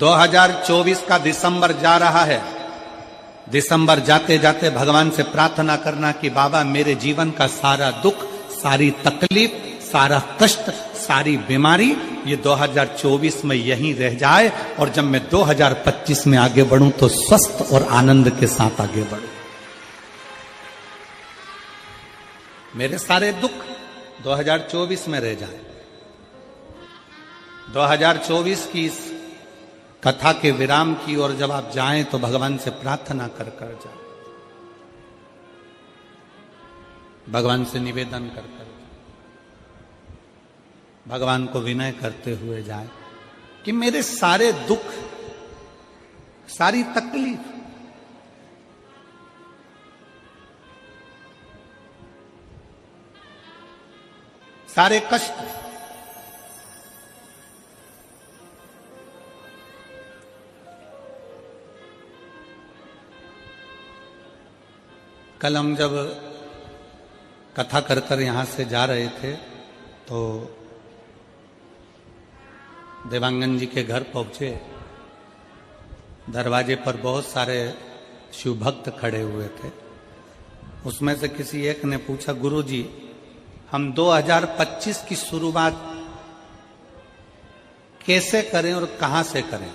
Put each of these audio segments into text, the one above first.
2024 का दिसंबर जा रहा है। दिसंबर जाते जाते भगवान से प्रार्थना करना कि बाबा मेरे जीवन का सारा दुख, सारी तकलीफ, सारा कष्ट, सारी बीमारी ये 2024 में यहीं रह जाए और जब मैं 2025 में आगे बढ़ूं तो स्वस्थ और आनंद के साथ आगे बढ़ूं। मेरे सारे दुख 2024 में रह जाए। 2024 की इस कथा के विराम की ओर जब आप जाएं तो भगवान से प्रार्थना कर कर जाए, भगवान से निवेदन कर कर जाए, भगवान को विनय करते हुए जाए कि मेरे सारे दुख, सारी तकलीफ, सारे कष्ट कल हम जब कथा कर कर यहां से जा रहे थे तो देवांगन जी के घर पहुंचे। दरवाजे पर बहुत सारे शिव भक्त खड़े हुए थे। उसमें से किसी एक ने पूछा, गुरुजी हम 2025 की शुरुआत कैसे करें और कहां से करें?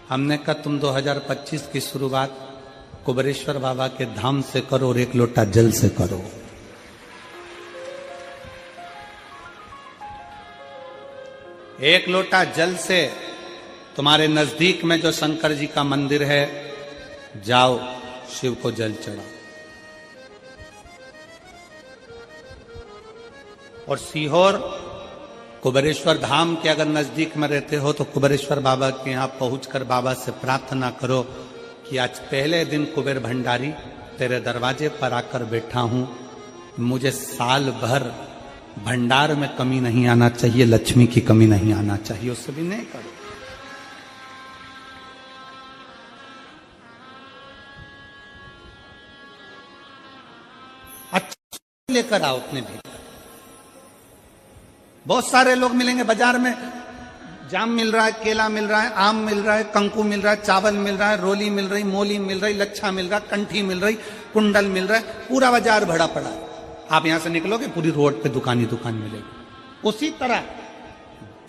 हमने कहा तुम 2025 की शुरुआत कुबेरेश्वर बाबा के धाम से करो और एक लोटा जल से करो। एक लोटा जल से तुम्हारे नजदीक में जो शंकर जी का मंदिर है जाओ, शिव को जल चढ़ाओ। और सीहोर कुबेरेश्वर धाम के अगर नजदीक में रहते हो तो कुबेरेश्वर बाबा के यहां पहुंचकर बाबा से प्रार्थना करो कि आज पहले दिन कुबेर भंडारी तेरे दरवाजे पर आकर बैठा हूं, मुझे साल भर भंडार में कमी नहीं आना चाहिए, लक्ष्मी की कमी नहीं आना चाहिए। उससे भी नहीं करो। अच्छा लेकर आओ अपने भीतर। बहुत सारे लोग मिलेंगे बाजार में, जाम मिल रहा है, केला मिल रहा है, आम मिल रहा है, कंकु मिल रहा है, चावल मिल रहा है, रोली मिल रही, मोली मिल रही, लच्छा मिल रहा, कंठी मिल रही, कुंडल मिल रहा है, पूरा बाजार भरा पड़ा है। आप यहां से निकलोगे पूरी रोड पे दुकान ही दुकान मिलेगी। उसी तरह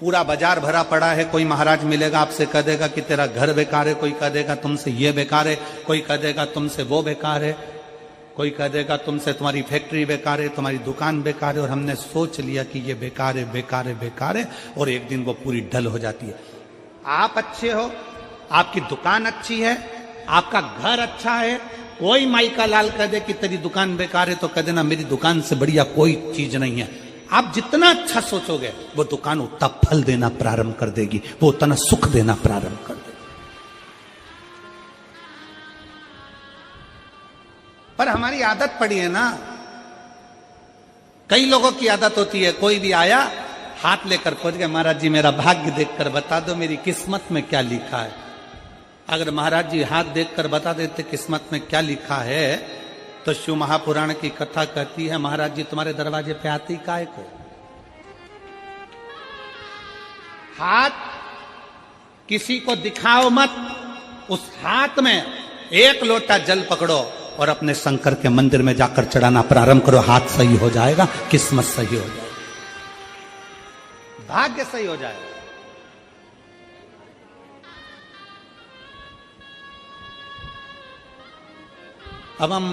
पूरा बाजार भरा पड़ा है। कोई महाराज मिलेगा आपसे कह देगा कि तेरा घर बेकार है, कोई कह देगा तुमसे ये बेकार है, कोई कह देगा तुमसे वो बेकार है, कोई कह देगा तुमसे तुम्हारी फैक्ट्री बेकार है, तुम्हारी दुकान बेकार है। और हमने सोच लिया कि ये बेकार है, बेकार है, बेकार है, और एक दिन वो पूरी ढल हो जाती है। आप अच्छे हो, आपकी दुकान अच्छी है, आपका घर अच्छा है, कोई माई का लाल कह दे कि तेरी दुकान बेकार है तो कह देना मेरी दुकान से बढ़िया कोई चीज नहीं है। आप जितना अच्छा सोचोगे वो दुकान उतना फल देना प्रारंभ कर देगी, वो उतना सुख देना प्रारंभ कर देगी। पर हमारी आदत पड़ी है ना, कई लोगों की आदत होती है, कोई भी आया हाथ लेकर पहुंच गया, महाराज जी मेरा भाग्य देखकर बता दो मेरी किस्मत में क्या लिखा है। अगर महाराज जी हाथ देखकर बता देते किस्मत में क्या लिखा है तो शिव महापुराण की कथा कहती है महाराज जी तुम्हारे दरवाजे पे आती काहे को? हाथ किसी को दिखाओ मत, उस हाथ में एक लोटा जल पकड़ो और अपने शंकर के मंदिर में जाकर चढ़ाना प्रारंभ करो। हाथ सही हो जाएगा, किस्मत सही हो जाएगी, भाग्य सही हो जाएगा। अब हम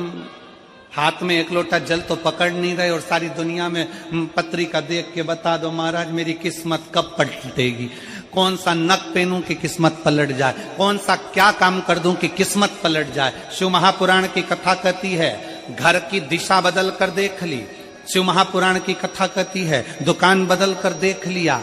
हाथ में एक लोटा जल तो पकड़ नहीं रहे और सारी दुनिया में पत्रिका देख के बता दो महाराज मेरी किस्मत कब पलटेगी, कौन सा नक पहनूं कि किस्मत पलट जाए, कौन सा क्या काम कर दूं कि किस्मत पलट जाए। शिव महापुराण की कथा कहती है घर की दिशा बदल कर देख ली। शिव महापुराण की कथा कहती है दुकान बदल कर देख लिया।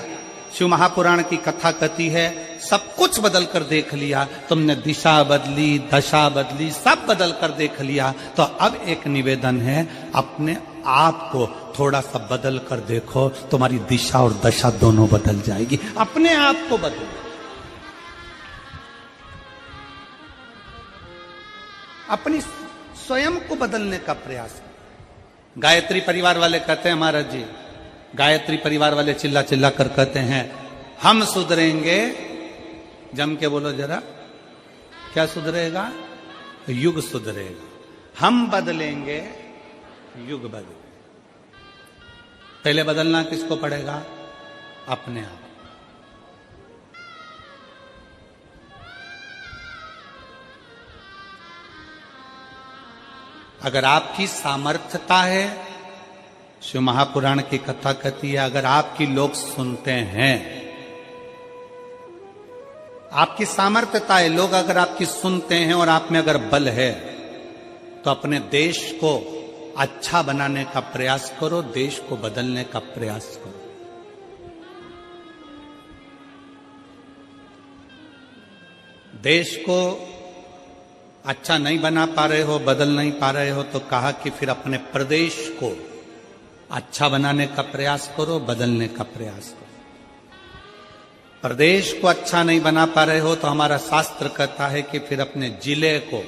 शिव महापुराण की कथा कहती है सब कुछ बदल कर देख लिया, तुमने दिशा बदली, दशा बदली, सब बदल कर देख लिया। तो अब एक निवेदन है अपने आप को थोड़ा सा बदल कर देखो, तुम्हारी दिशा और दशा दोनों बदल जाएगी। अपने आप को बदलो। अपनी स्वयं को बदलने का प्रयास। गायत्री परिवार वाले कहते हैं महाराज जी, गायत्री परिवार वाले चिल्ला चिल्ला कर कहते हैं हम सुधरेंगे जम के बोलो जरा, क्या सुधरेगा? युग सुधरेगा। हम बदलेंगे, युग बदलेगा। पहले बदलना किसको पड़ेगा? अपने आप। अगर आपकी सामर्थ्यता है, शिव महापुराण की कथा कहती है, अगर आपकी लोग सुनते हैं, आपकी सामर्थ्यता है, लोग अगर आपकी सुनते हैं और आप में अगर बल है, तो अपने देश को अच्छा बनाने का प्रयास करो, देश को बदलने का प्रयास करो। देश को अच्छा नहीं बना पा रहे हो, बदल नहीं पा रहे हो, तो कहा कि फिर अपने प्रदेश को अच्छा बनाने का प्रयास करो, बदलने का प्रयास करो। प्रदेश को अच्छा नहीं बना पा रहे हो तो हमारा शास्त्र कहता है कि फिर अपने जिले को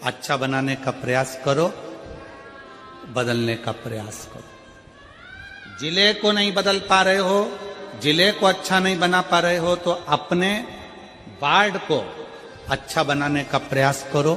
अच्छा बनाने का प्रयास करो, बदलने का प्रयास करो। जिले को नहीं बदल पा रहे हो, जिले को अच्छा नहीं बना पा रहे हो, तो अपने वार्ड को अच्छा बनाने का प्रयास करो,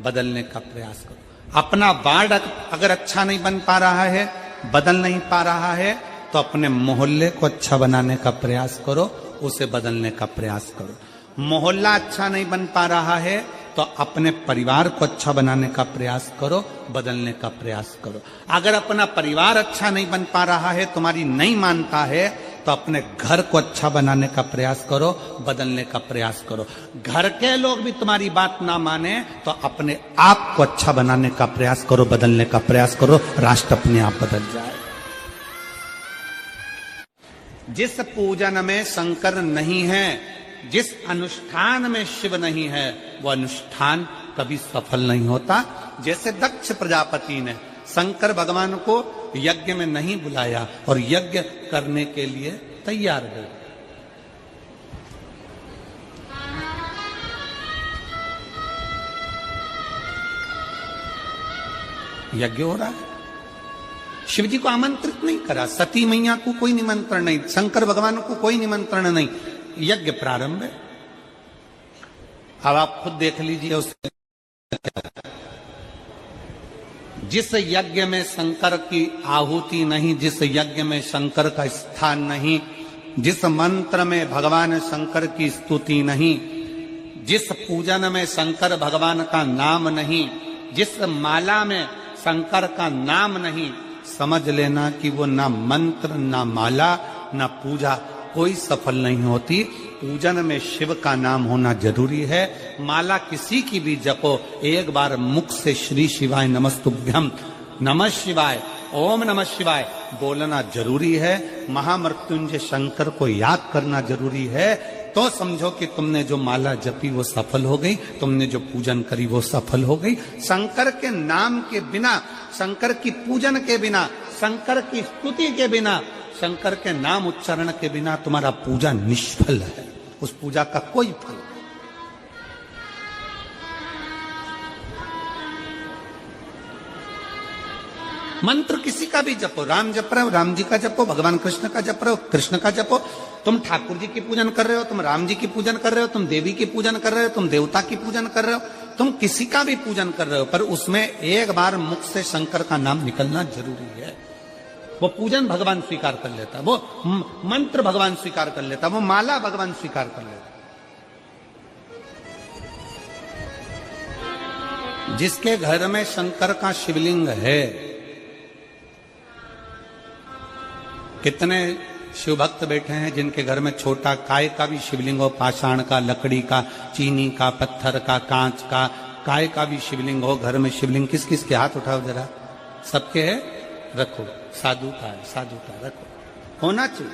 बदलने का प्रयास करो। अपना वार्ड अगर अच्छा नहीं बन पा रहा है, बदल नहीं पा रहा है, तो अपने मोहल्ले को अच्छा बनाने का प्रयास करो, उसे बदलने का प्रयास करो। मोहल्ला अच्छा नहीं बन पा रहा है तो अपने परिवार को अच्छा बनाने का प्रयास करो, बदलने का प्रयास करो। अगर अपना परिवार अच्छा नहीं बन पा रहा है, तुम्हारी नहीं मानता है, तो अपने घर को अच्छा बनाने का प्रयास करो, बदलने का प्रयास करो। घर के लोग भी तुम्हारी बात ना माने तो अपने आप को अच्छा बनाने का प्रयास करो, बदलने का प्रयास करो, राष्ट्र अपने आप बदल जाए। जिस पूजन में शंकर नहीं है, जिस अनुष्ठान में शिव नहीं है, वो अनुष्ठान कभी सफल नहीं होता। जैसे दक्ष प्रजापति ने शंकर भगवान को यज्ञ में नहीं बुलाया और यज्ञ करने के लिए तैयार हो। यज्ञ हो रहा है, शिव जी को आमंत्रित नहीं करा, सती मैया को कोई निमंत्रण नहीं, शंकर भगवान को कोई निमंत्रण नहीं, यज्ञ प्रारंभ है। अब आप खुद देख लीजिए उस जिस यज्ञ में शंकर की आहुति नहीं, जिस यज्ञ में शंकर का स्थान नहीं, जिस मंत्र में भगवान शंकर की स्तुति नहीं, जिस पूजन में शंकर भगवान का नाम नहीं, जिस माला में शंकर का नाम नहीं, समझ लेना कि वो ना मंत्र, ना माला, ना पूजा कोई सफल नहीं होती। पूजन में शिव का नाम होना जरूरी है। माला किसी की भी जपो, एक बार मुख से श्री शिवाय नमस्तुभ्यम, नमः शिवाय, ओम नमः शिवाय बोलना जरूरी है। महामृत्युंजय शंकर को याद करना जरूरी है। तो समझो कि तुमने जो माला जपी वो सफल हो गई, तुमने जो पूजन करी वो सफल हो गई। शंकर के नाम के बिना, शंकर की पूजन के बिना, शंकर की स्तुति के बिना, शंकर के नाम उच्चारण के बिना तुम्हारा पूजा निष्फल है, उस पूजा का कोई फल नहीं। मंत्र किसी का भी जपो, राम जप रहे हो राम जी का जपो, भगवान कृष्ण का जप रहे हो कृष्ण का जपो। तुम ठाकुर जी की पूजन कर रहे हो, तुम राम जी की पूजन कर रहे हो, तुम देवी की पूजन कर रहे हो, तुम देवता की पूजन कर रहे हो, तुम किसी का भी पूजन कर रहे हो, पर उसमें एक बार मुख से शंकर का नाम निकलना जरूरी है। वो पूजन भगवान स्वीकार कर लेता, वो मंत्र भगवान स्वीकार कर लेता, वो माला भगवान स्वीकार कर लेता। जिसके घर में शंकर का शिवलिंग है, कितने शिव भक्त बैठे हैं जिनके घर में छोटा काय का भी शिवलिंग हो, पाषाण का, लकड़ी का, चीनी का, पत्थर का, कांच का, काय का भी शिवलिंग हो घर में। शिवलिंग किस किस के हाथ उठाओ जरा, सबके है, रखो। साधु का है, साधु का रखो, होना चाहिए।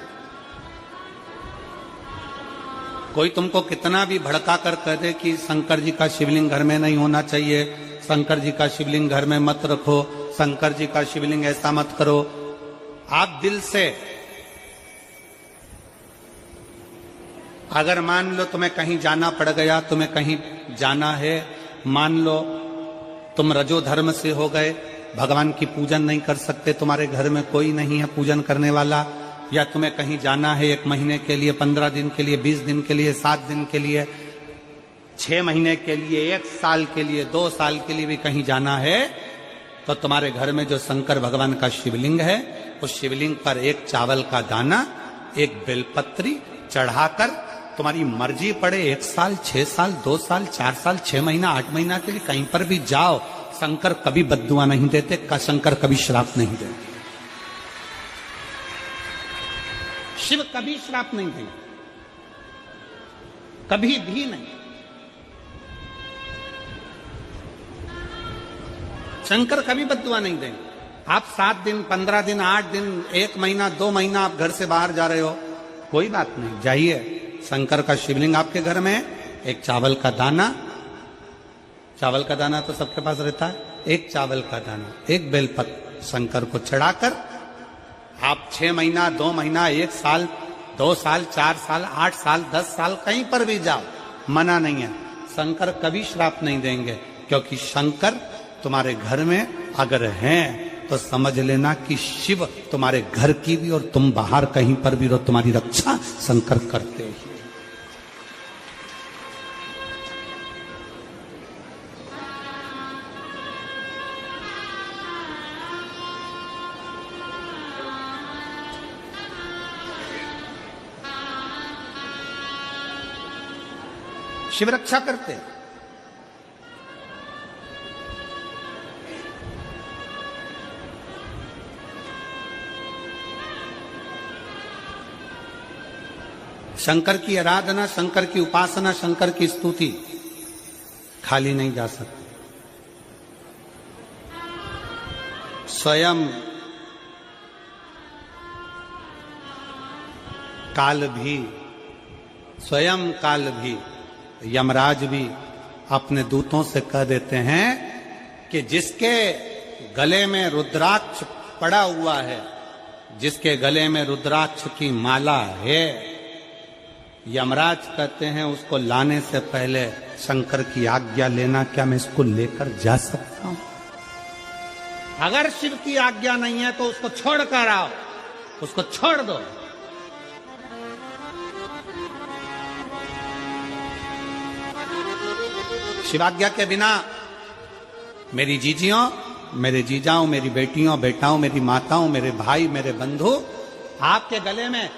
कोई तुमको कितना भी भड़का कर कह दे कि शंकर जी का शिवलिंग घर में नहीं होना चाहिए, शंकर जी का शिवलिंग घर में मत रखो, शंकर जी का शिवलिंग ऐसा मत करो, आप दिल से अगर मान लो तुम्हें कहीं जाना पड़ गया, तुम्हें कहीं जाना है, मान लो तुम रजो धर्म से हो गए, भगवान की पूजन नहीं कर सकते, तुम्हारे घर में कोई नहीं है पूजन करने वाला, या तुम्हें कहीं जाना है 1 महीने के लिए, 15 दिन के लिए, 20 दिन के लिए, 7 दिन के लिए, 6 महीने के लिए, 1 साल के लिए, 2 साल के लिए भी कहीं जाना है, तो तुम्हारे घर में जो शंकर भगवान का शिवलिंग है, उस शिवलिंग पर 1 चावल का दाना, 1 बेलपत्री चढ़ाकर तुम्हारी मर्जी पड़े 1 साल, 6 साल, 2 साल, 4 साल, 6 महीना, 8 महीना के लिए कहीं पर भी जाओ, शंकर कभी बद्दुआ नहीं देते, शंकर कभी श्राप नहीं देते। शिव कभी श्राप नहीं देंगे, कभी भी नहीं। शंकर कभी बद्दुआ नहीं देंगे। आप 7 दिन, 15 दिन, 8 दिन, 1 महीना, 2 महीना आप घर से बाहर जा रहे हो, कोई बात नहीं, जाइए। शंकर का शिवलिंग आपके घर में, 1 चावल का दाना, चावल का दाना तो सबके पास रहता है, 1 चावल का दाना, 1 बेलपत्र शंकर को चढ़ाकर आप 6 महीना, 2 महीना, 1 साल, 2 साल, 4 साल, 8 साल, 10 साल कहीं पर भी जाओ, मना नहीं है। शंकर कभी श्राप नहीं देंगे, क्योंकि शंकर तुम्हारे घर में अगर हैं तो समझ लेना कि शिव तुम्हारे घर की भी और तुम बाहर कहीं पर भी रहो, तुम्हारी रक्षा शंकर करते ही। शिव रक्षा करते। शंकर की आराधना, शंकर की उपासना, शंकर की स्तुति खाली नहीं जा सकती। स्वयं काल भी, स्वयं काल भी, यमराज भी अपने दूतों से कह देते हैं कि जिसके गले में रुद्राक्ष पड़ा हुआ है, जिसके गले में रुद्राक्ष की माला है, यमराज कहते हैं उसको लाने से पहले शंकर की आज्ञा लेना, क्या मैं इसको लेकर जा सकता हूं? अगर शिव की आज्ञा नहीं है तो उसको छोड़ कर आओ, उसको छोड़ दो। शिवाज्ञा के बिना मेरी जीजियों, मेरे जीजाओं, मेरी बेटियों, बेटाओं, मेरी माताओं, मेरे भाई, मेरे बंधु, आपके गले में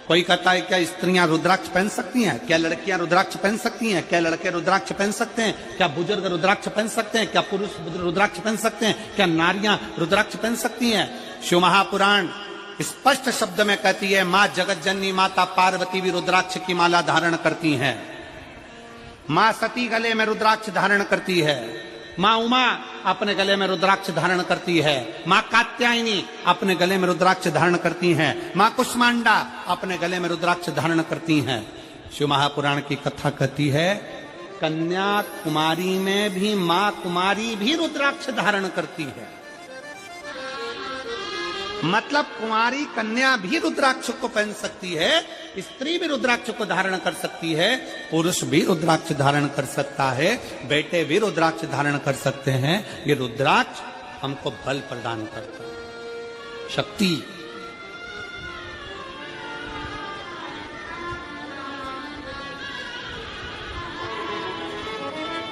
कोई कहता है क्या स्त्रियां रुद्राक्ष पहन सकती हैं? क्या लड़कियां रुद्राक्ष पहन सकती हैं? क्या लड़के रुद्राक्ष पहन सकते हैं? क्या बुजुर्ग रुद्राक्ष पहन सकते हैं? क्या पुरुष रुद्राक्ष पहन सकते हैं? क्या नारियां रुद्राक्ष पहन सकती हैं? शिव महापुराण स्पष्ट शब्द में कहती है, मां जगत जननी माता पार्वती भी रुद्राक्ष की माला धारण करती हैं। मां सती गले में रुद्राक्ष धारण करती है। मां उमा अपने गले में रुद्राक्ष धारण करती है। मां कात्यायनी अपने गले में रुद्राक्ष धारण करती हैं। मां कुष्मांडा अपने गले में रुद्राक्ष धारण करती हैं। शिव महापुराण की कथा कहती है, कन्या कुमारी में भी मां कुमारी भी रुद्राक्ष धारण करती है। मतलब कुमारी कन्या भी रुद्राक्ष को पहन सकती है, स्त्री भी रुद्राक्ष को धारण कर सकती है, पुरुष भी रुद्राक्ष धारण कर सकता है, बेटे भी रुद्राक्ष धारण कर सकते हैं। ये रुद्राक्ष हमको बल प्रदान करता है, शक्ति।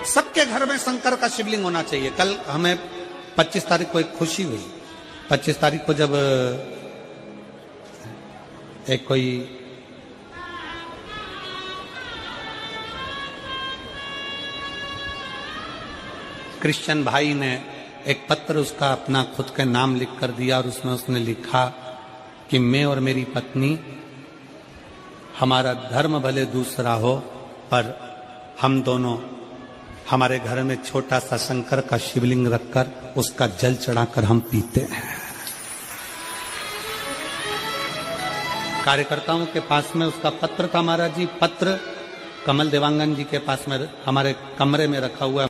सबके घर में शंकर का शिवलिंग होना चाहिए। कल हमें 25 तारीख को एक खुशी हुई। 25 तारीख को जब एक कोई क्रिश्चियन भाई ने एक पत्र उसका अपना खुद का नाम लिख कर दिया और उसमें उसने लिखा कि मैं और मेरी पत्नी, हमारा धर्म भले दूसरा हो पर हम दोनों हमारे घर में छोटा सा शंकर का शिवलिंग रखकर उसका जल चढ़ाकर हम पीते हैं। कार्यकर्ताओं के पास में उसका पत्र था महाराज जी। पत्र कमल देवांगन जी के पास में हमारे कमरे में रखा हुआ है।